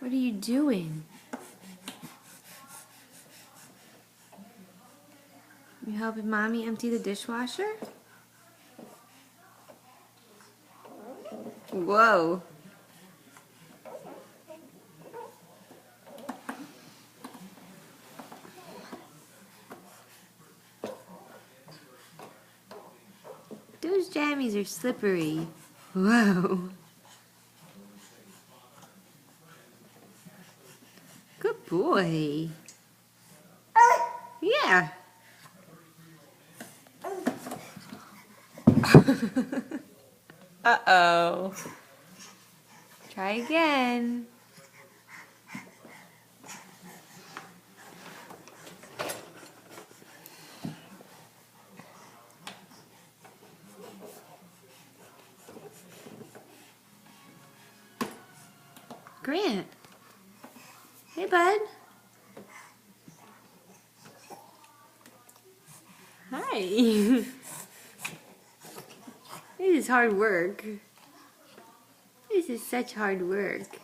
What are you doing? You helping Mommy empty the dishwasher? Whoa. Those jammies are slippery. Whoa. Good boy. Yeah. Uh-oh. Try again. Grant. Hey, bud. Hi. This is hard work. This is such hard work.